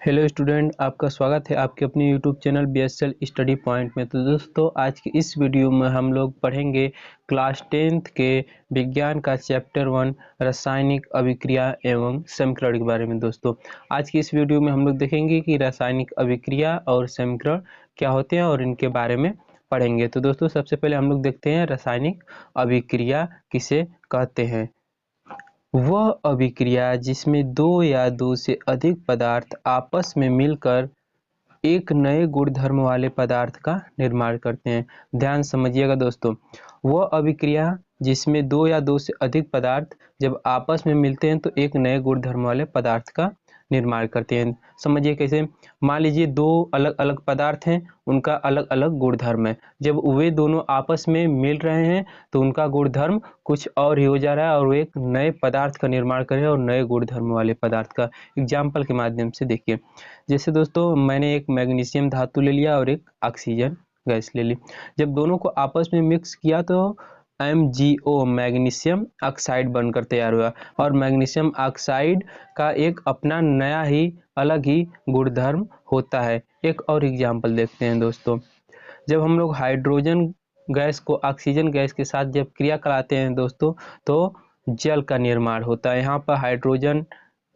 Hello student, आपका स्वागत है आपके अपने YouTube channel BSL study point में। तो दोस्तों, आज की इस वीडियो में हम लोग पढ़ेंगे क्लास 10th के विज्ञान का चैप्टर 1 रासायनिक अभिक्रिया एवं समीकरण के बारे में। दोस्तों, आज की इस वीडियो में हम लोग देखेंगे कि रासायनिक अभिक्रिया और समीकरण क्या होते हैं और इनके बारे में पढ़ेंगे। तो दोस्तों, सबसे पहले हम लोग देखते हैं रासायनिक अभिक्रिया किसे कहते हैं। वह अभिक्रिया जिसमें दो या दो से अधिक पदार्थ आपस में मिलकर एक नए गुणधर्म वाले पदार्थ का निर्माण करते हैं। ध्यान समझिएगा दोस्तों, वह अभिक्रिया जिसमें दो या दो से अधिक पदार्थ जब आपस में मिलते हैं तो एक नए गुणधर्म वाले पदार्थ का निर्माण करते हैं। समझिए कैसे। मान लीजिए दो अलग अलग पदार्थ हैं, उनका अलग अलग गुणधर्म है। जब वे दोनों आपस में मिल रहे हैं तो उनका गुणधर्म कुछ और ही हो जा रहा है और वो एक नए पदार्थ का निर्माण कर रहे हैं और नए गुणधर्म वाले पदार्थ का। एग्जाम्पल के माध्यम से देखिए, जैसे दोस्तों मैंने एक मैग्नीशियम धातु ले लिया और एक ऑक्सीजन गैस ले ली। जब दोनों को आपस में मिक्स किया तो MgO मैग्नीशियम ऑक्साइड बनकर तैयार हुआ और मैग्नीशियम ऑक्साइड का एक अपना नया ही अलग ही गुणधर्म होता है। एक और एग्जाम्पल देखते हैं दोस्तों, जब हम लोग हाइड्रोजन गैस को ऑक्सीजन गैस के साथ जब क्रिया कराते हैं दोस्तों तो जल का निर्माण होता है। यहाँ पर हाइड्रोजन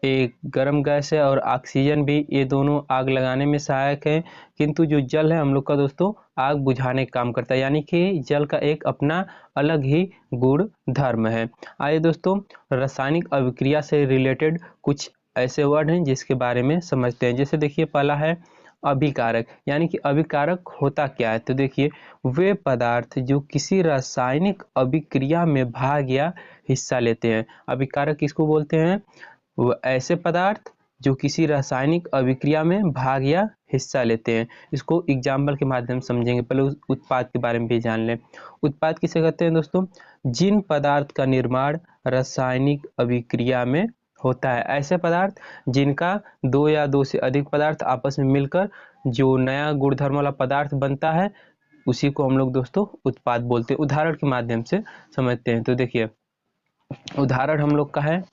एक गर्म गैस है और ऑक्सीजन भी, ये दोनों आग लगाने में सहायक है, किंतु जो जल है हम लोग का दोस्तों आग बुझाने का काम करता है, यानी कि जल का एक अपना अलग ही गुण धर्म है। आइए दोस्तों, रासायनिक अभिक्रिया से रिलेटेड कुछ ऐसे वर्ड हैं जिसके बारे में समझते हैं। जैसे देखिए, पहला है अभिकारक, यानी कि अभिकारक होता क्या है। तो देखिए, वे पदार्थ जो किसी रासायनिक अभिक्रिया में भाग या हिस्सा लेते हैं। अभिकारक किसको बोलते हैं? वो ऐसे पदार्थ जो किसी रासायनिक अभिक्रिया में भाग या हिस्सा लेते हैं। इसको एग्जाम्पल के माध्यम से समझेंगे। पहले उस उत्पाद के बारे में भी जान लें। उत्पाद किसे कहते हैं दोस्तों? जिन पदार्थ का निर्माण रासायनिक अभिक्रिया में होता है। ऐसे पदार्थ जिनका दो या दो से अधिक पदार्थ आपस में मिलकर जो नया गुणधर्म वाला पदार्थ बनता है, उसी को हम लोग दोस्तों उत्पाद बोलते हैं। उदाहरण के माध्यम से समझते हैं। तो देखिए, उदाहरण हम लोग का है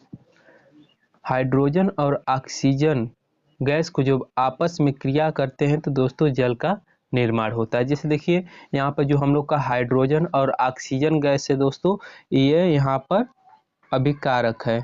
हाइड्रोजन और ऑक्सीजन गैस को जब आपस में क्रिया करते हैं तो दोस्तों जल का निर्माण होता है। जैसे देखिए, यहाँ पर जो हम लोग का हाइड्रोजन और ऑक्सीजन गैस है दोस्तों, ये यहाँ पर अभिकारक है।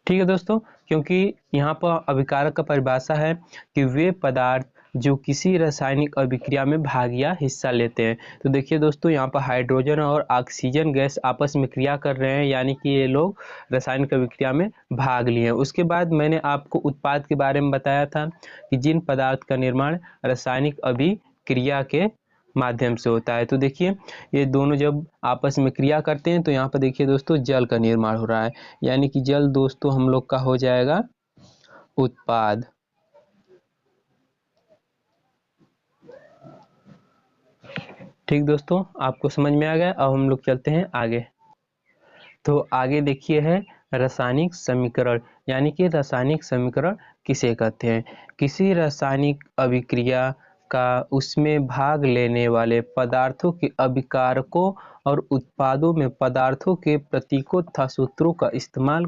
ठीक है दोस्तों, क्योंकि यहाँ पर अभिकारक का परिभाषा है कि वे पदार्थ जो किसी रासायनिक अभिक्रिया में भाग या हिस्सा लेते हैं। तो देखिए दोस्तों, यहाँ पर हाइड्रोजन और ऑक्सीजन गैस आपस में क्रिया कर रहे हैं, यानी कि ये लोग रासायनिक अभिक्रिया में भाग लिए हैं। उसके बाद मैंने आपको उत्पाद के बारे में बताया था कि जिन पदार्थ का निर्माण रासायनिक अभिक्रिया के माध्यम से होता है। तो देखिए, ये दोनों जब आपस में क्रिया करते हैं तो यहाँ पर देखिए दोस्तों जल का निर्माण हो रहा है, यानी कि जल दोस्तों हम लोग का हो जाएगा उत्पाद। ठीक दोस्तों, आपको समझ में आ गया। अब हम लोग चलते हैं आगे। तो आगे देखिए है रासायनिक समीकरण, यानी कि रासायनिक समीकरण किसे कहते हैं? किसी रासायनिक अभिक्रिया का उसमें भाग लेने वाले पदार्थों के अभिकारकों और उत्पादों में पदार्थों के प्रतीकों तथा सूत्रों का इस्तेमाल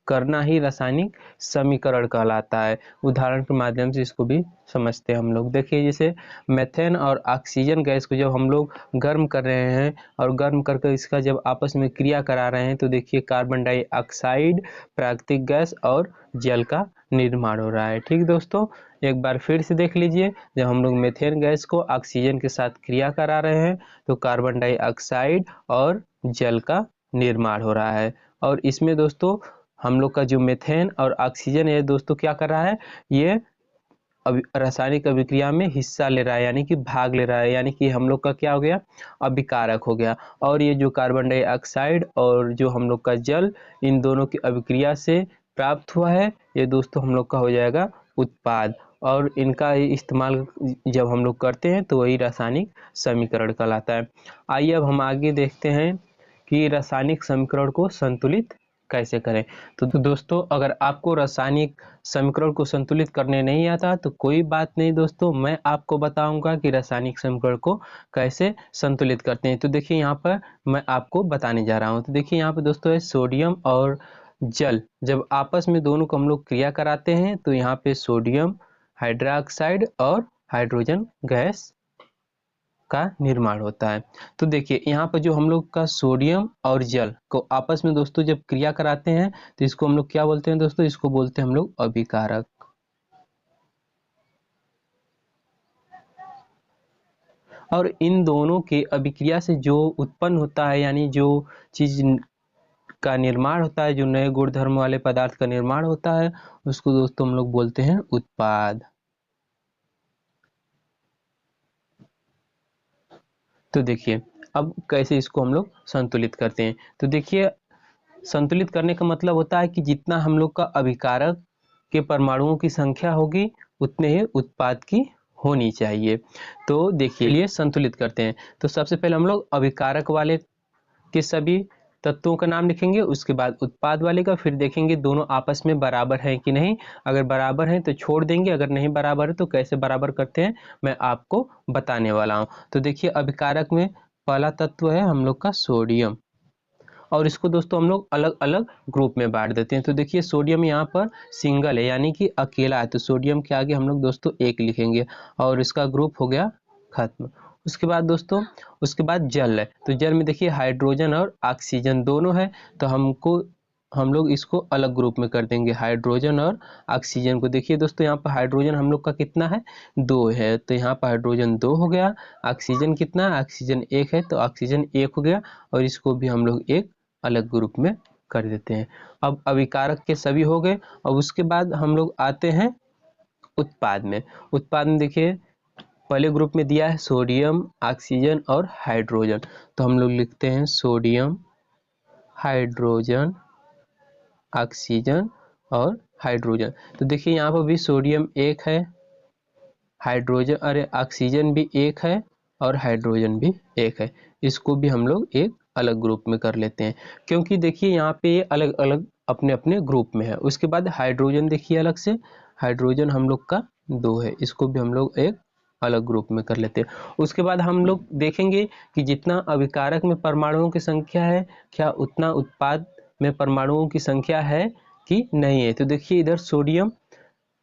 करना ही रासायनिक समीकरण कहलाता है। उदाहरण के माध्यम से इसको भी समझते हैं हम लोग। देखिए, जैसे मेथेन और ऑक्सीजन गैस को जब हम लोग गर्म कर रहे हैं और गर्म करके इसका जब आपस में क्रिया करा रहे हैं तो देखिए कार्बन डाइऑक्साइड, प्राकृतिक गैस और जल का निर्माण हो रहा है। ठीक दोस्तों, एक बार फिर से देख लीजिए, जब हम लोग मेथेन गैस को ऑक्सीजन के साथ क्रिया करा रहे हैं तो कार्बन डाइऑक्साइड और जल का निर्माण हो रहा है। और इसमें दोस्तों हम लोग का जो मेथेन और ऑक्सीजन है दोस्तों क्या कर रहा है? ये रासायनिक अभिक्रिया में हिस्सा ले रहा है, यानी कि भाग ले रहा है, यानी कि हम लोग का क्या हो गया? अभिकारक हो गया। और ये जो कार्बन डाइऑक्साइड और जो हम लोग का जल, इन दोनों की अभिक्रिया से प्राप्त हुआ है, ये दोस्तों हम लोग का हो जाएगा उत्पाद। और इनका इस्तेमाल जब हम लोग करते हैं तो वही रासायनिक समीकरण कहलाता है। आइए अब हम आगे देखते हैं कि रासायनिक समीकरण को संतुलित कैसे करें। तो दोस्तों अगर आपको रासायनिक समीकरण को संतुलित करने नहीं आता तो कोई बात नहीं दोस्तों, मैं आपको बताऊंगा कि रासायनिक समीकरण को कैसे संतुलित करते हैं। तो देखिए यहाँ पर मैं आपको बताने जा रहा हूँ। तो देखिए यहाँ पर दोस्तों है सोडियम और जल, जब आपस में दोनों को हम लोग क्रिया कराते हैं तो यहाँ पे सोडियम हाइड्रोक्साइड और हाइड्रोजन गैस का निर्माण होता है। तो देखिए यहाँ पर जो हम लोग का सोडियम और जल को आपस में दोस्तों जब क्रिया कराते हैं तो इसको हम लोग क्या बोलते हैं दोस्तों, इसको बोलते हैं हम लोग अभिकारक। और इन दोनों के अभिक्रिया से जो उत्पन्न होता है, यानी जो चीज का निर्माण होता है, जो नए गुणधर्म वाले पदार्थ का निर्माण होता है, उसको दोस्तों हम लोग बोलते हैं उत्पाद। तो देखिए अब कैसे इसको हम लोग संतुलित करते हैं। तो देखिए संतुलित करने का मतलब होता है कि जितना हम लोग का अभिकारक के परमाणुओं की संख्या होगी उतने ही उत्पाद की होनी चाहिए। तो देखिए लिए संतुलित करते हैं। तो सबसे पहले हम लोग अभिकारक वाले के सभी तत्वों का नाम लिखेंगे, उसके बाद उत्पाद वाले का, फिर देखेंगे दोनों आपस में बराबर है कि नहीं। अगर बराबर है तो छोड़ देंगे, अगर नहीं बराबर है तो कैसे बराबर करते हैं मैं आपको बताने वाला हूँ। तो देखिए अभिकारक में पहला तत्व है हम लोग का सोडियम, और इसको दोस्तों हम लोग अलग अलग ग्रुप में बांट देते हैं। तो देखिए सोडियम यहाँ पर सिंगल है यानी कि अकेला है, तो सोडियम के आगे हम लोग दोस्तों एक लिखेंगे और इसका ग्रुप हो गया खत्म। उसके बाद दोस्तों उसके बाद जल है, तो जल में देखिए हाइड्रोजन और ऑक्सीजन दोनों है, तो हम लोग इसको अलग ग्रुप में कर देंगे, हाइड्रोजन और ऑक्सीजन को। देखिए दोस्तों यहाँ पर हाइड्रोजन हम लोग का कितना है, 2 है, तो यहाँ पर हाइड्रोजन 2 हो गया। ऑक्सीजन कितना है, ऑक्सीजन 1 है, तो ऑक्सीजन 1 हो गया, और इसको भी हम लोग एक अलग ग्रुप में कर देते हैं। अब अभिकारक के सभी हो गए। अब उसके बाद हम लोग आते हैं उत्पाद में। उत्पाद में देखिए पहले ग्रुप में दिया है सोडियम, ऑक्सीजन और हाइड्रोजन, तो हम लोग लिखते हैं सोडियम, हाइड्रोजन, ऑक्सीजन और हाइड्रोजन। तो देखिए यहाँ पर भी सोडियम 1 है, हाइड्रोजन अरे ऑक्सीजन भी 1 है और हाइड्रोजन भी 1 है, इसको भी हम लोग एक अलग ग्रुप में कर लेते हैं, क्योंकि देखिए यहाँ पे ये अलग अलग अपने अपने ग्रुप में है। उसके बाद हाइड्रोजन देखिए अलग से, हाइड्रोजन हम लोग का 2 है, इसको भी हम लोग एक अलग ग्रुप में कर लेते हैं। उसके बाद हम लोग देखेंगे कि जितना अभिकारक में परमाणुओं की संख्या है, क्या उतना उत्पाद में परमाणुओं की संख्या है कि नहीं है। तो देखिए इधर सोडियम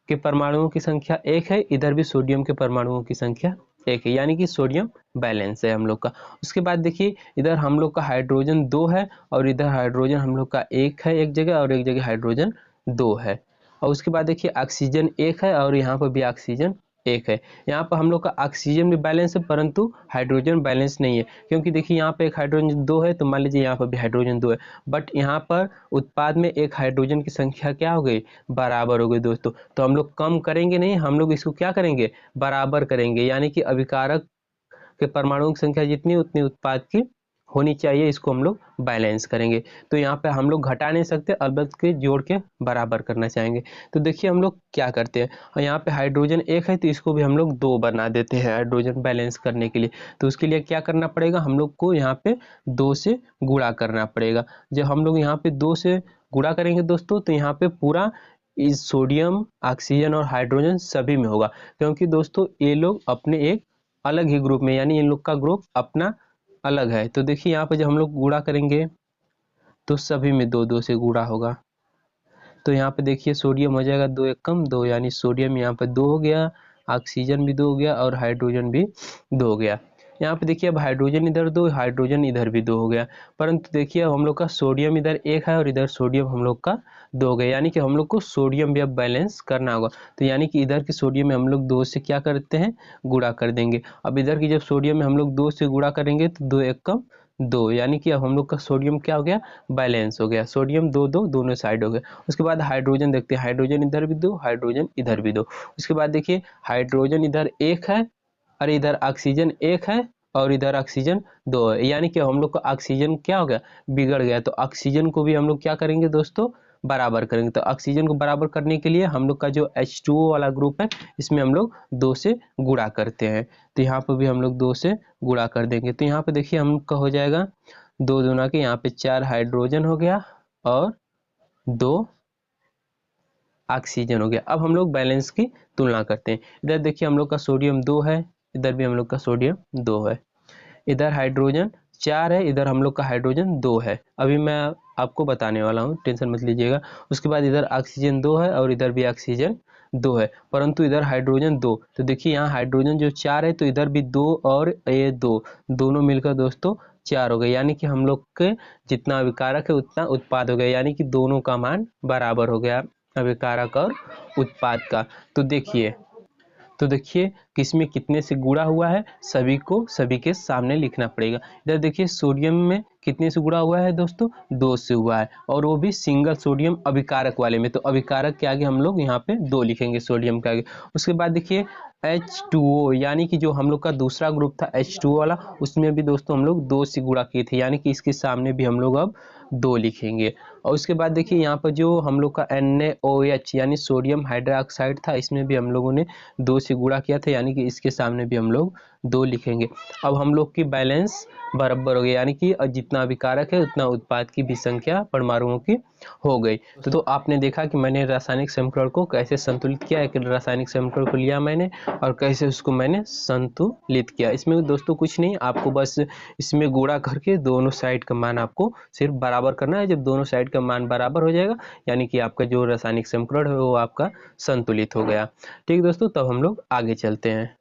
के परमाणुओं की संख्या 1 है, इधर भी सोडियम के परमाणुओं की संख्या 1 है, यानी कि सोडियम बैलेंस है हम लोग का। उसके बाद देखिए इधर हम लोग का हाइड्रोजन 2 है और इधर हाइड्रोजन हम लोग का 1 है एक जगह, और एक जगह हाइड्रोजन 2 है। और उसके बाद देखिए ऑक्सीजन 1 है और यहाँ पर भी ऑक्सीजन 1 है। यहाँ पर हम लोग का ऑक्सीजन भी बैलेंस है परंतु हाइड्रोजन बैलेंस नहीं है, क्योंकि देखिए यहाँ पे एक हाइड्रोजन 2 है, तो मान लीजिए यहाँ पर भी हाइड्रोजन 2 है, बट यहाँ पर उत्पाद में एक हाइड्रोजन की संख्या क्या हो गई, बराबर हो गई दोस्तों। तो हम लोग कम करेंगे नहीं, हम लोग इसको क्या करेंगे, बराबर करेंगे, यानी कि अभिकारक के परमाणुओं की संख्या जितनी उतनी उत्पाद की होनी चाहिए, इसको हम लोग बैलेंस करेंगे। तो यहाँ पे हम लोग घटा नहीं सकते, अलबत्त जोड़ के बराबर करना चाहेंगे। तो देखिए हम लोग क्या करते हैं, और यहाँ पे हाइड्रोजन 1 है तो इसको भी हम लोग 2 बना देते हैं हाइड्रोजन बैलेंस करने के लिए। तो उसके लिए क्या करना पड़ेगा, हम लोग को यहाँ पे 2 से गुणा करना पड़ेगा। जब हम लोग यहाँ पे 2 से गुणा करेंगे दोस्तों, तो यहाँ पे पूरा इस सोडियम, ऑक्सीजन और हाइड्रोजन सभी में होगा, क्योंकि दोस्तों ये लोग अपने एक अलग ही ग्रुप में, यानी इन लोग का ग्रुप अपना अलग है। तो देखिए यहाँ पे जब हम लोग गुणा करेंगे तो सभी में 2 2 से गुणा होगा। तो यहाँ पे देखिए सोडियम हो जाएगा 2 एक कम 2, यानी सोडियम यहाँ पे 2 हो गया, ऑक्सीजन भी 2 हो गया और हाइड्रोजन भी 2 हो गया। यहाँ पे देखिए अब हाइड्रोजन इधर 2, हाइड्रोजन इधर भी 2 हो गया, परंतु देखिए अब हम लोग का सोडियम इधर 1 है और इधर सोडियम हम लोग का 2 हो गया, यानी कि हम लोग को सोडियम भी अब बैलेंस करना होगा। तो यानी कि इधर के सोडियम में हम लोग 2 से क्या करते हैं, गुणा कर देंगे। अब इधर की जब सोडियम में हम लोग 2 से गुणा करेंगे तो 2 एक कम 2, यानी कि अब हम लोग का सोडियम क्या हो गया, बैलेंस हो गया, सोडियम 2 2 दोनों साइड हो गए। उसके बाद हाइड्रोजन देखते हैं, हाइड्रोजन इधर भी 2, हाइड्रोजन इधर भी 2। उसके बाद देखिए हाइड्रोजन इधर 1 है और इधर ऑक्सीजन 1 है और इधर ऑक्सीजन 2 है, यानी कि हम लोग का ऑक्सीजन क्या हो गया, बिगड़ गया। तो ऑक्सीजन को भी हम लोग क्या करेंगे दोस्तों, बराबर करेंगे। तो ऑक्सीजन को बराबर करने के लिए हम लोग का जो H2O वाला ग्रुप है, इसमें हम लोग 2 से गुणा करते हैं। तो यहाँ पर भी हम लोग 2 से गुणा कर देंगे। तो यहाँ पे देखिए हम का हो जाएगा 2 दूना के यहाँ पे 4 हाइड्रोजन हो गया और 2 ऑक्सीजन हो गया। अब हम लोग बैलेंस की तुलना करते हैं। इधर देखिए हम लोग का सोडियम 2 है, इधर भी हम लोग का सोडियम 2 है, इधर हाइड्रोजन 4 है, इधर हम लोग का हाइड्रोजन 2 है। अभी मैं आपको बताने वाला हूँ, टेंशन मत लीजिएगा। उसके बाद इधर ऑक्सीजन 2 है और इधर भी ऑक्सीजन 2 है, परंतु इधर हाइड्रोजन 2। तो देखिए यहाँ हाइड्रोजन जो 4 है तो इधर भी 2 और ये 2 दोनों मिलकर दोस्तों 4 हो गए, यानी कि हम लोग के जितना अभिकारक है उतना उत्पाद हो गया, यानी कि दोनों का मान बराबर हो गया अभिकारक और उत्पाद का। तो देखिए किसमें कितने से गुणा हुआ है, सभी को सभी के सामने लिखना पड़ेगा। इधर देखिए सोडियम में कितने से गुणा हुआ है दोस्तों, 2 से हुआ है, और वो भी सिंगल सोडियम अभिकारक वाले में। तो अभिकारक के आगे हम लोग यहाँ पे 2 लिखेंगे सोडियम के आगे। उसके बाद देखिए H2O, यानी कि जो हम लोग का दूसरा ग्रुप था H2O वाला, उसमें भी दोस्तों हम लोग 2 से गुणा किए थे, यानी कि इसके सामने भी हम लोग अब 2 लिखेंगे। और उसके बाद देखिए यहाँ पर जो हम लोग का NaOH यानी सोडियम हाइड्रोक्साइड था, इसमें भी हम लोगों ने 2 से गुणा किया था, यानी कि इसके सामने भी हम लोग 2 लिखेंगे। अब हम लोग की बैलेंस बराबर हो गई, यानी कि जितना अभिकारक है उतना उत्पाद की भी संख्या परमाणुओं की हो गई। तो आपने देखा कि मैंने रासायनिक समीकरण को कैसे संतुलित किया, एक रासायनिक समीकरण को लिया मैंने और कैसे उसको मैंने संतुलित किया। इसमें दोस्तों कुछ नहीं, आपको बस इसमें गुणा करके दोनों साइड का मान आपको सिर्फ बराबर करना है। जब दोनों साइड का मान बराबर हो जाएगा, यानी कि आपका जो रासायनिक समीकरण है वो आपका संतुलित हो गया। ठीक दोस्तों, तब हम लोग आगे चलते हैं।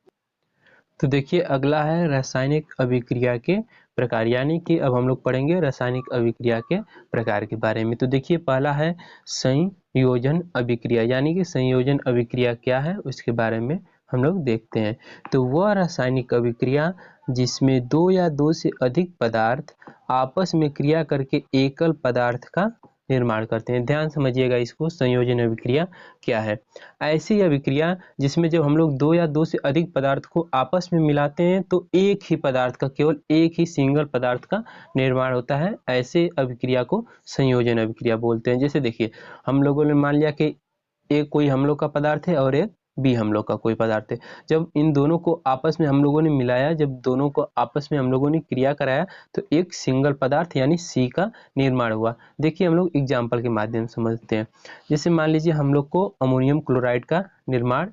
तो देखिए अगला है रासायनिक अभिक्रिया के प्रकार, यानी कि अब हम लोग पढ़ेंगे रासायनिक अभिक्रिया के प्रकार के बारे में। तो देखिए पहला है संयोजन अभिक्रिया, यानी कि संयोजन अभिक्रिया क्या है उसके बारे में हम लोग देखते हैं। तो वह रासायनिक अभिक्रिया जिसमें 2 या 2 से अधिक पदार्थ आपस में क्रिया करके एकल पदार्थ का निर्माण करते हैं। ध्यान समझिएगा इसको, संयोजन अभिक्रिया क्या है। ऐसी अभिक्रिया जिसमें जब हम लोग 2 या 2 से अधिक पदार्थ को आपस में मिलाते हैं तो एक ही पदार्थ का, केवल एक ही सिंगल पदार्थ का निर्माण होता है, ऐसे अभिक्रिया को संयोजन अभिक्रिया बोलते हैं। जैसे देखिए हम लोगों ने मान लिया कि एक कोई हम लोग का पदार्थ है और एक बी हम लोग का कोई पदार्थ है। जब इन दोनों को आपस में हम लोगों ने मिलाया, जब दोनों को आपस में हम लोगों ने क्रिया कराया, तो एक सिंगल पदार्थ यानी सी का निर्माण हुआ। देखिए हम लोग एग्जाम्पल के माध्यम से समझते हैं। जैसे मान लीजिए हम लोग को अमोनियम क्लोराइड का निर्माण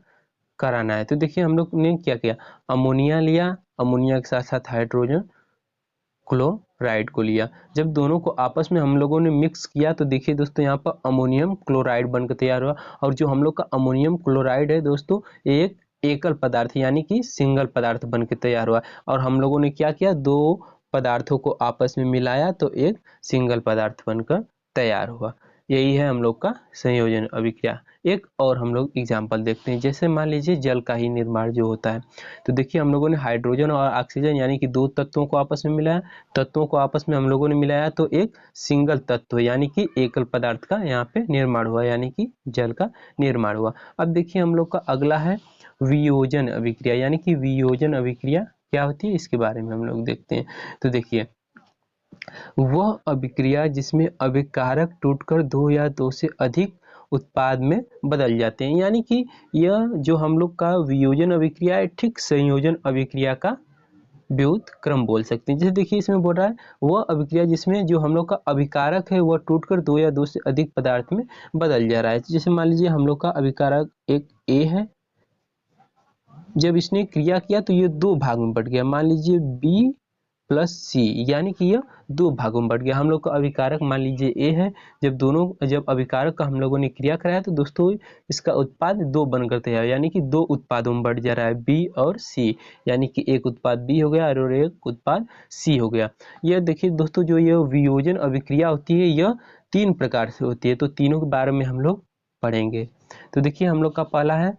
कराना है, तो देखिए हम लोग ने क्या किया, अमोनिया लिया, अमोनिया के साथ साथ हाइड्रोजन क्लोराइड को लिया। जब दोनों को आपस में हम लोगों ने मिक्स किया तो देखिए दोस्तों यहाँ पर अमोनियम क्लोराइड बनकर तैयार हुआ। और जो हम लोग का अमोनियम क्लोराइड है दोस्तों, एक एकल पदार्थ यानी कि सिंगल पदार्थ बनकर तैयार हुआ। और हम लोगों ने क्या किया, 2 पदार्थों को आपस में मिलाया तो एक सिंगल पदार्थ बनकर तैयार हुआ। यही है हम लोग का संयोजन अभिक्रिया। एक और हम लोग एग्जाम्पल देखते हैं। जैसे मान लीजिए जल का ही निर्माण जो होता है, तो देखिए हम लोगों ने हाइड्रोजन और ऑक्सीजन यानी कि 2 तत्वों को आपस में मिलाया, तत्वों को आपस में हम लोगों ने मिलाया तो एक सिंगल तत्व यानी कि एकल पदार्थ का यहाँ पे निर्माण हुआ, यानी कि जल का निर्माण हुआ। अब देखिए हम लोग का अगला है वियोजन अभिक्रिया, यानी कि वियोजन अभिक्रिया क्या होती है इसके बारे में हम लोग देखते हैं। तो देखिए वह अभिक्रिया जिसमें अभिकारक टूटकर 2 या 2 से अधिक उत्पाद में बदल जाते हैं, यानी कि यह जो हम लोग का वियोजन अभिक्रिया है, ठीक संयोजन अभिक्रिया का व्युत क्रम बोल सकते हैं। जैसे देखिए इसमें बोल रहा है वह अभिक्रिया जिसमें जो हम लोग का अभिकारक है वह टूटकर 2 या 2 से अधिक पदार्थ में बदल जा रहा है। जैसे मान लीजिए हम लोग का अभिकारक एक ए है, जब इसने क्रिया किया तो ये 2 भाग में बट गया। मान लीजिए बी प्लस सी, यानी कि यह 2 भागों में बट गया। हम लोग का अभिकारक मान लीजिए ए है, जब अभिकारक का हम लोगों ने क्रिया कराया तो दोस्तों इसका उत्पाद 2 बनकर तैयार, यानी कि 2 उत्पादों में बढ़ जा रहा है, बी और सी, यानी कि एक उत्पाद बी हो गया और एक उत्पाद सी हो गया। यह देखिए दोस्तों जो यह वियोजन अभिक्रिया होती है यह 3 प्रकार से होती है, तो तीनों के बारे में हम लोग पढ़ेंगे। तो देखिए हम लोग का पहला है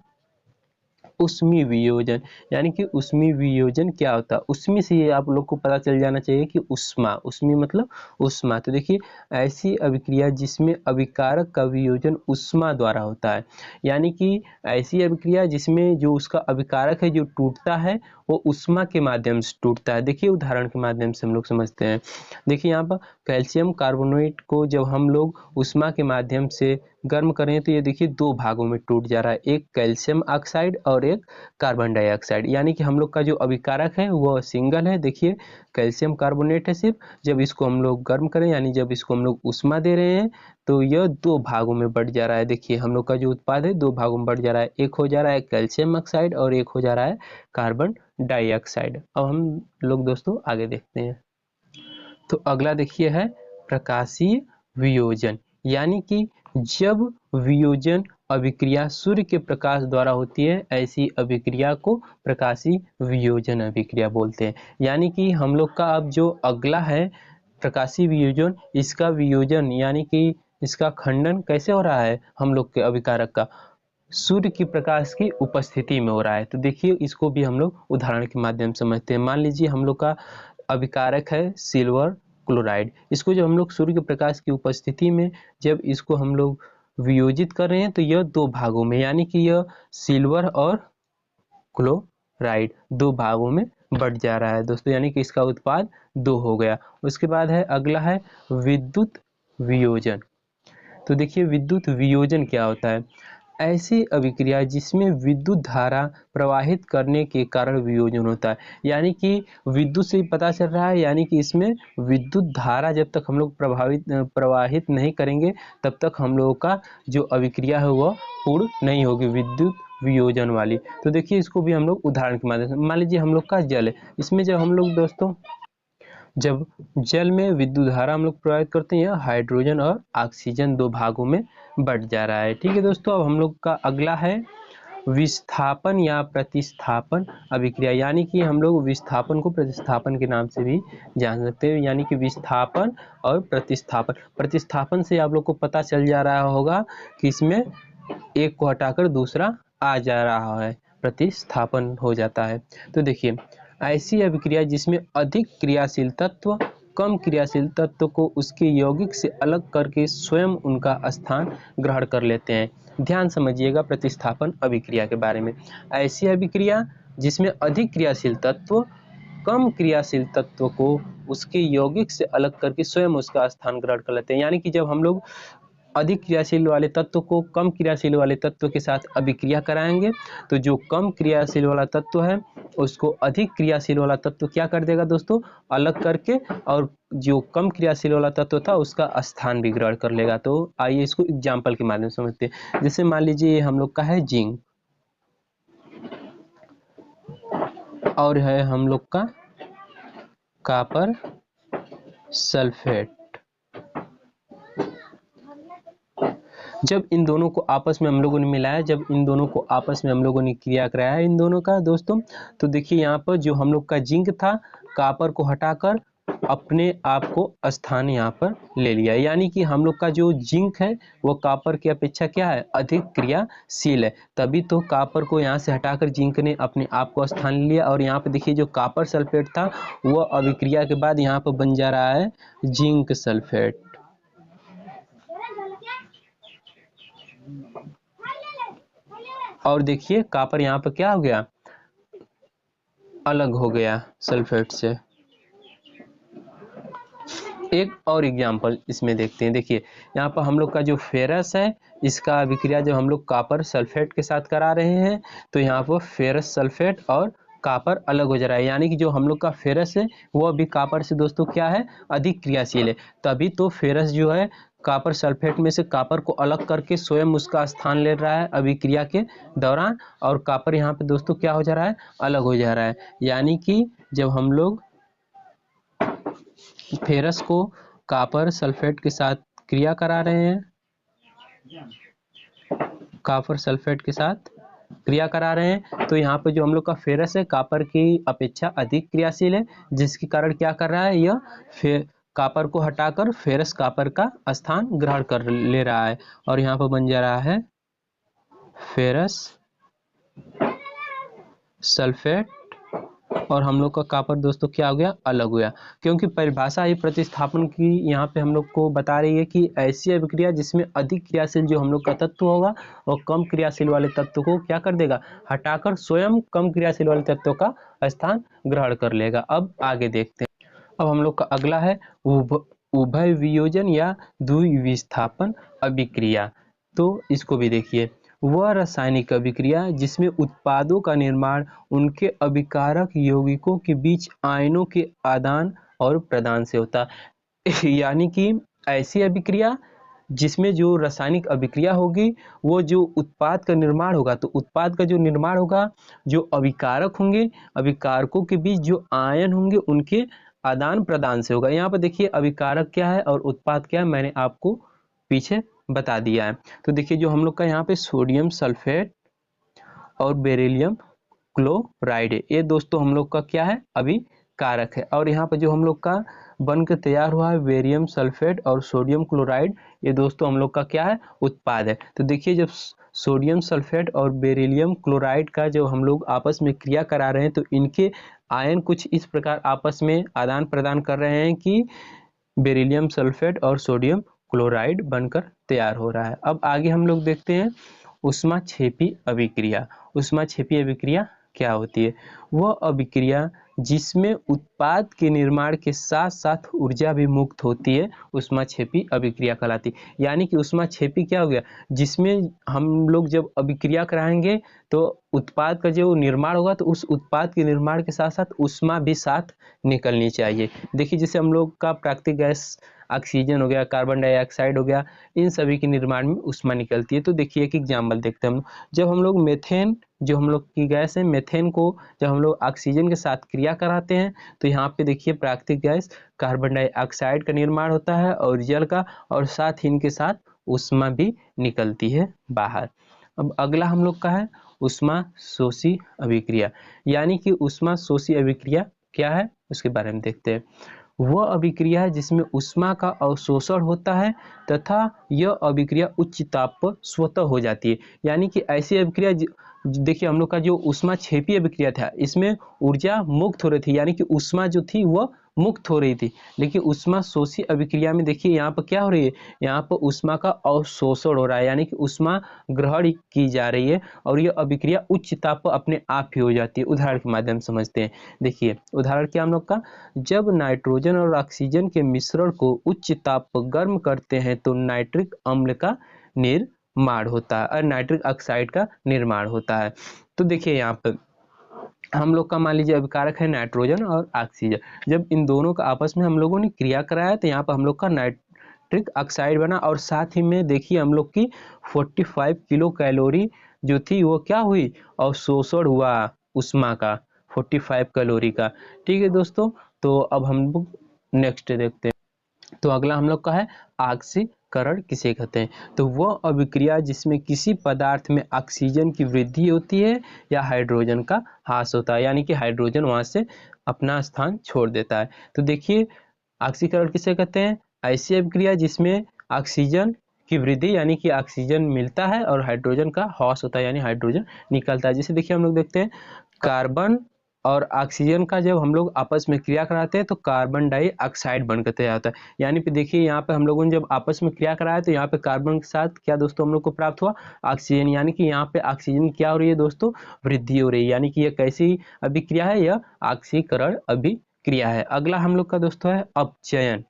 उष्मीय वियोजन, यानी कि उष्मीय वियोजन क्या होता है। उष्मीय से आप लोग को पता चल जाना चाहिए कि उष्मा, उष्मीय मतलब उष्मा। तो देखिए ऐसी अभिक्रिया जिसमें अभिकारक का वियोजन उष्मा द्वारा होता है, यानी कि ऐसी अभिक्रिया जिसमें जो उसका अभिकारक है जो टूटता है वो उष्मा के माध्यम से टूटता है। देखिए उदाहरण के माध्यम से हम लोग समझते हैं। देखिए यहाँ पर कैल्शियम कार्बोनेट को जब हम लोग उष्मा के माध्यम से गर्म करें तो ये देखिए दो भागों में टूट जा रहा है, एक कैल्शियम ऑक्साइड और एक कार्बन डाइऑक्साइड। यानी कि हम लोग का जो अभिकारक है वो सिंगल है, देखिए कैल्शियम कार्बोनेट है सिर्फ। जब इसको हम लोग गर्म करें यानी जब इसको हम लोग उष्मा दे रहे हैं तो यह दो भागों में बढ़ जा रहा है। देखिए हम लोग का जो उत्पाद है दो भागों में बढ़ जा रहा है, एक हो जा रहा है कैल्शियम ऑक्साइड और एक हो जा रहा है कार्बन डाइऑक्साइड। अब हम लोग दोस्तों आगे देखते हैं। तो अगला देखिए है प्रकाशीय वियोजन, यानी कि जब वियोजन अभिक्रिया सूर्य के प्रकाश द्वारा होती है, ऐसी अभिक्रिया को प्रकाशीय वियोजन अभिक्रिया बोलते हैं। यानी कि हम लोग का अब जो अगला है प्रकाशीय वियोजन, इसका वियोजन यानी कि इसका खंडन कैसे हो रहा है हम लोग के अभिकारक का, सूर्य की प्रकाश की उपस्थिति में हो रहा है। तो देखिए इसको भी हम लोग उदाहरण के माध्यम से समझते हैं। मान लीजिए हम लोग का अभिकारक है सिल्वर क्लोराइड, इसको जब हम लोग सूर्य के प्रकाश की उपस्थिति में जब इसको हम लोग वियोजित कर रहे हैं तो यह दो भागों में, यानी कि यह सिल्वर और क्लोराइड दो भागों में बढ़ जा रहा है दोस्तों, यानी कि इसका उत्पाद दो हो गया। उसके बाद है अगला है विद्युत वियोजन। तो देखिए विद्युत वियोजन क्या होता है, ऐसी अभिक्रिया जिसमें विद्युत धारा प्रवाहित करने के कारण वियोजन होता है। यानी कि विद्युत से पता चल रहा है, यानी कि इसमें विद्युत धारा जब तक हम लोग प्रवाहित नहीं करेंगे तब तक हम लोगों का जो अभिक्रिया है वह पूर्ण नहीं होगी, विद्युत वियोजन वाली। तो देखिए इसको भी हम लोग उदाहरण के माध्यम से, मान लीजिए हम लोग का जल है, इसमें जब हम लोग दोस्तों जब जल में विद्युत धारा हम लोग प्रवाहित करते हैं, हाइड्रोजन और ऑक्सीजन दो भागों में बढ़ जा रहा है। ठीक है दोस्तों, अब हम लोग का अगला है विस्थापन या प्रतिस्थापन अभिक्रिया, यानी कि हम लोग विस्थापन को प्रतिस्थापन के नाम से भी जान सकते हैं। यानी कि विस्थापन और प्रतिस्थापन, प्रतिस्थापन से आप लोग को पता चल जा रहा होगा कि इसमें एक को हटाकर दूसरा आ जा रहा है, प्रतिस्थापन हो जाता है। तो देखिए ऐसी अभिक्रिया जिसमें अधिक क्रियाशील तत्व कम क्रियाशील तत्व को उसके यौगिक से अलग करके स्वयं उनका स्थान ग्रहण कर लेते हैं। ध्यान समझिएगा प्रतिस्थापन अभिक्रिया के बारे में। ऐसी अभिक्रिया जिसमें अधिक क्रियाशील तत्व कम क्रियाशील तत्व को उसके यौगिक से अलग करके स्वयं उसका स्थान ग्रहण कर लेते हैं। यानी कि जब हम लोग अधिक क्रियाशील वाले तत्व को कम क्रियाशील वाले तत्व के साथ अभिक्रिया कराएंगे तो जो कम क्रियाशील वाला तत्व है उसको अधिक क्रियाशील वाला तत्व क्या कर देगा दोस्तों, अलग करके, और जो कम क्रियाशील वाला तत्व था उसका स्थान भी ग्रहण कर लेगा। तो आइए इसको एग्जाम्पल के माध्यम से समझते हैं। जैसे मान लीजिए हम लोग का है जिंक और है हम लोग का कॉपर सल्फेट। जब इन दोनों को आपस में हम लोगों ने मिलाया, जब इन दोनों को आपस में हम लोगों ने क्रिया कराया इन दोनों का दोस्तों, तो देखिए यहाँ पर जो हम लोग का जिंक था कॉपर को हटाकर अपने आप को स्थान यहाँ पर ले लिया। यानी कि हम लोग का जो जिंक है वो कॉपर की अपेक्षा क्या है, अधिक क्रियाशील है, तभी तो कॉपर को यहाँ से हटाकर जिंक ने अपने आप को स्थान ले लिया। और यहाँ पे देखिए जो कॉपर सल्फेट था वो अभिक्रिया के बाद यहाँ पर बन जा रहा है जिंक सल्फेट। और देखिए कॉपर यहाँ पर क्या हो गया, अलग हो गया सल्फेट से। एक और एग्जांपल इसमें देखते हैं। देखिए यहाँ पर हम लोग का जो फेरस है इसका अभिक्रिया जो हम लोग कॉपर सल्फेट के साथ करा रहे हैं तो यहाँ पर फेरस सल्फेट और कॉपर अलग हो जा रहा है। यानी कि जो हम लोग का फेरस है वो अभी कॉपर से दोस्तों क्या है, अधिक क्रियाशील है, तभी तो फेरस जो है कॉपर सल्फेट में से कॉपर को अलग करके स्वयं उसका स्थान ले रहा है अभिक्रिया के दौरान, और कॉपर यहाँ पे दोस्तों क्या हो जा रहा है, अलग हो जा रहा है। यानी कि जब हम लोग फेरस को कॉपर सल्फेट के साथ क्रिया करा रहे हैं, कॉपर सल्फेट के साथ क्रिया करा रहे हैं तो यहाँ पे जो हम लोग का फेरस है कॉपर की अपेक्षा अधिक क्रियाशील है, जिसके कारण क्या कर रहा है, यह कॉपर को हटाकर फेरस कॉपर का स्थान ग्रहण कर ले रहा है और यहाँ पर बन जा रहा है फेरस सल्फेट, और हम लोग का कॉपर दोस्तों क्या हो गया, अलग हो गया। क्योंकि परिभाषा ही प्रतिस्थापन की यहाँ पे हम लोग को बता रही है कि ऐसी अभिक्रिया जिसमें अधिक क्रियाशील जो हम लोग का तत्व होगा और कम क्रियाशील वाले तत्व को क्या कर देगा, हटाकर स्वयं कम क्रियाशील वाले तत्व का स्थान ग्रहण कर लेगा। अब आगे देखते हैं। अब हम लोग का अगला है उभय वियोजन या द्विविस्थापन अभिक्रिया। तो इसको भी देखिए, वह रासायनिक अभिक्रिया जिसमें उत्पादों का निर्माण उनके अभिकारक यौगिकों के बीच आयनों के आदान और प्रदान से होता है। यानी कि ऐसी अभिक्रिया जिसमें जो रासायनिक अभिक्रिया होगी, वो जो उत्पाद का निर्माण होगा, तो उत्पाद का जो निर्माण होगा, जो अभिकारक होंगे, अभिकारकों के बीच जो आयन होंगे उनके आदान प्रदान से होगा। यहाँ पर देखिए अभिकारक क्या है और उत्पाद क्या है, मैंने आपको पीछे बता दिया है। तो देखिए जो हम लोग का यहाँ पे सोडियम सल्फेट और बेरिलियम क्लोराइड है, ये दोस्तों हम लोग का क्या है, अभिकारक है। और यहाँ पर जो हम लोग का बन के तैयार हुआ है बेरियम सल्फेट और सोडियम क्लोराइड, ये दोस्तों हम लोग का क्या है, उत्पाद है। तो देखिए जब सोडियम सल्फेट और बेरिलियम क्लोराइड का जो हम लोग आपस में क्रिया करा रहे हैं, तो इनके आयन कुछ इस प्रकार आपस में आदान प्रदान कर रहे हैं कि बेरिलियम सल्फेट और सोडियम क्लोराइड बनकर तैयार हो रहा है। अब आगे हम लोग देखते हैं ऊष्माक्षेपी अभिक्रिया। ऊष्माक्षेपी अभिक्रिया क्या होती है? वह अभिक्रिया जिसमें उत्पाद के निर्माण के साथ साथ ऊर्जा भी मुक्त होती है, ऊष्माक्षेपी अभिक्रिया कहलाती है। यानी कि ऊष्माक्षेपी क्या हो गया, जिसमें हम लोग जब अभिक्रिया कराएंगे तो उत्पाद का जो निर्माण होगा, तो उस उत्पाद के निर्माण के साथ साथ ऊष्मा भी साथ निकलनी चाहिए। देखिए जैसे हम लोग का प्राकृतिक गैस ऑक्सीजन हो गया, कार्बन डाइऑक्साइड हो गया, इन सभी के निर्माण में ऊष्मा निकलती है। तो देखिए एक एग्जाम्पल देखते हैं हम। जब हम लोग मेथेन, जो हम लोग की गैस है, मेथेन को जब हम लोग ऑक्सीजन के साथ क्रिया कराते हैं, तो यहाँ पे देखिए प्राकृतिक गैस कार्बन डाइऑक्साइड का निर्माण होता है और जल का, और साथ ही इनके साथ ऊष्मा भी निकलती है बाहर। अब अगला हम लोग का है ऊष्मा शोषी अभिक्रिया। यानी कि ऊष्मा शोषी अभिक्रिया क्या है, उसके बारे में देखते हैं। वह अभिक्रिया है जिसमें ऊष्मा का अवशोषण होता है तथा यह अभिक्रिया उच्च ताप पर स्वतः हो जाती है। यानी कि ऐसी अभिक्रिया, देखिए हम लोग का जो ऊष्माक्षेपी अभिक्रिया था, इसमें ऊर्जा मुक्त हो रही थी, यानी कि ऊष्मा जो थी वह मुक्त हो रही थी। लेकिन ऊष्मा शोषी अभिक्रिया में देखिए यहाँ पर क्या हो रही है, यहाँ पर ऊष्मा का अवशोषण हो रहा है, यानी कि ऊष्मा ग्रहण की जा रही है और यह अभिक्रिया उच्च ताप पर अपने आप ही हो जाती है। उदाहरण के माध्यम से समझते हैं। देखिए उदाहरण क्या हम लोग का, जब नाइट्रोजन और ऑक्सीजन के मिश्रण को उच्च ताप पर गर्म करते हैं तो नाइट्रिक अम्ल का निर्माण होता है और नाइट्रिक ऑक्साइड का निर्माण होता है। तो देखिए यहाँ पर हम लोग का मान लीजिए अभिकारक है नाइट्रोजन और ऑक्सीजन, जब इन दोनों का आपस में हम लोगों ने क्रिया कराया तो यहाँ पर हम लोग का नाइट्रिक ऑक्साइड बना, और साथ ही में देखिए हम लोग की 45 किलो कैलोरी जो थी वो क्या हुई, अवशोषण हुआ ऊष्मा का 45 कैलोरी का। ठीक है दोस्तों, तो अब हम लोग नेक्स्ट देखते हैं। तो अगला हम लोग का है ऑक्सीकरण किसे कहते हैं? तो वह अभिक्रिया जिसमें किसी पदार्थ में ऑक्सीजन की वृद्धि होती है या हाइड्रोजन का ह्रास होता है, यानी कि हाइड्रोजन वहां से अपना स्थान छोड़ देता है। तो देखिए ऑक्सीकरण किसे कहते हैं? ऐसी अभिक्रिया जिसमें ऑक्सीजन की वृद्धि, यानी कि ऑक्सीजन मिलता है, और हाइड्रोजन का ह्रास होता है, यानी हाइड्रोजन निकलता है। जैसे देखिए हम लोग देखते हैं कार्बन और ऑक्सीजन का जब हम लोग आपस में क्रिया कराते हैं तो कार्बन डाइऑक्साइड बनकर तैयार होता है। यानी कि देखिए यहाँ पे हम लोगों ने जब आपस में क्रिया कराया तो यहाँ पे कार्बन के साथ क्या दोस्तों हम लोग को प्राप्त हुआ, ऑक्सीजन। यानी कि यहाँ पे ऑक्सीजन क्या हो रही है दोस्तों, वृद्धि हो रही है। यानी कि यह कैसी अभिक्रिया है, यह ऑक्सीकरण अभिक्रिया है। अगला हम लोग का दोस्तों है अपचयन।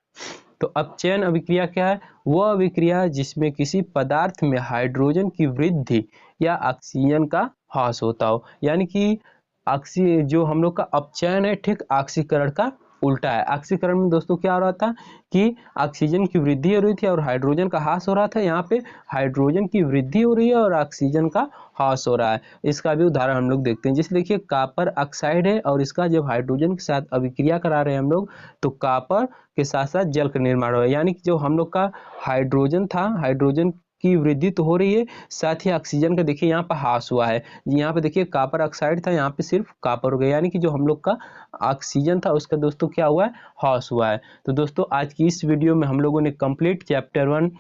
तो अपचयन अभिक्रिया क्या है? वह अभिक्रिया जिसमें किसी पदार्थ में हाइड्रोजन की वृद्धि या ऑक्सीजन का ह्रास होता हो। यानी कि जो हम लोग का अपचयन है, ठीक ऑक्सीकरण का उल्टा है। ऑक्सीकरण में दोस्तों क्या हो रहा था कि ऑक्सीजन की वृद्धि हो रही थी और हाइड्रोजन का ह्रास हो रहा था। यहाँ पे हाइड्रोजन की वृद्धि हो रही है और ऑक्सीजन का ह्रास हो रहा है। इसका भी उदाहरण हम लोग देखते हैं। जैसे देखिए कॉपर ऑक्साइड है और इसका जब हाइड्रोजन के साथ अभिक्रिया करा रहे हैं हम लोग, तो कॉपर के साथ साथ जल का निर्माण हो रहा है। यानी कि जो हम लोग का हाइड्रोजन था, हाइड्रोजन की वृद्धि तो हो रही है, साथ ही ऑक्सीजन का देखिए यहाँ पर ह्रास हुआ है। यहाँ पे देखिए कॉपर ऑक्साइड था, यहाँ पे सिर्फ कॉपर हो गया, यानी कि जो हम लोग का ऑक्सीजन था उसका दोस्तों क्या हुआ है, ह्रास हुआ है। तो दोस्तों आज की इस वीडियो में हम लोगों ने कंप्लीट चैप्टर 1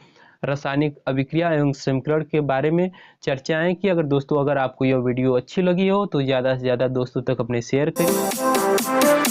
रासायनिक अभिक्रिया एवं समीकरण के बारे में चर्चाएं की। अगर दोस्तों अगर आपको यह वीडियो अच्छी लगी हो तो ज़्यादा से ज़्यादा दोस्तों तक अपने शेयर करें।